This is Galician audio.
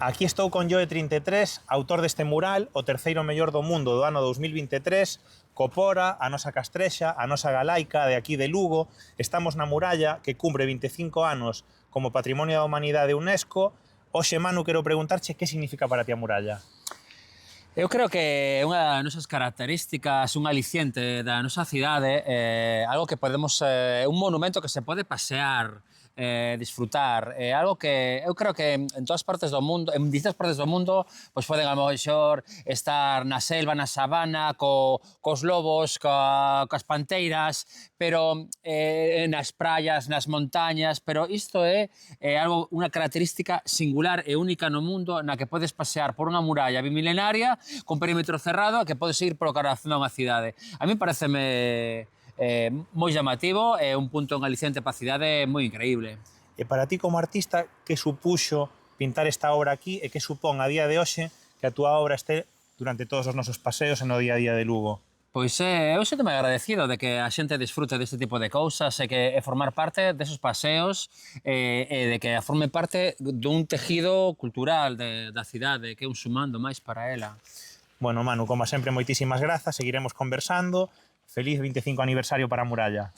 Aquí estou con Joe33, autor deste mural, o terceiro mellor do mundo do ano 2023, Copora, a nosa castrexa, a nosa galaica de aquí de Lugo. Estamos na muralla que cumpre 25 anos como Patrimonio da Humanidade UNESCO. Oxe, Manu, quero preguntarche que significa para ti a muralla. Eu creo que é unha das nosas características, un aliciente da nosa cidade, algo que podemos, un monumento que se pode pasear, disfrutar, algo que eu creo que en todas partes do mundo, en distintas partes do mundo, pois poden a lo mellor estar na selva, na sabana, cos lobos, coas panteiras, pero nas praias, nas montañas, pero isto é algo, unha característica singular e única no mundo na que podes pasear por unha muralla bimilenaria con perímetro cerrado que podes ir polo corazón dunha cidade. A mí pareceme moi llamativo e un punto en aliciente para a cidade moi increíble. E para ti como artista, que supuxo pintar esta obra aquí e que supón a día de hoxe que a túa obra este durante todos os nosos paseos e no día a día de Lugo? Pois eu sinto-me agradecido de que a xente disfrute deste tipo de cousas e que formar parte desos paseos e de que forme parte dun tejido cultural da cidade, que é un sumando máis para ela. Bueno, Manu, como sempre, moitísimas grazas, seguiremos conversando. Feliz 25 aniversario para a muralla.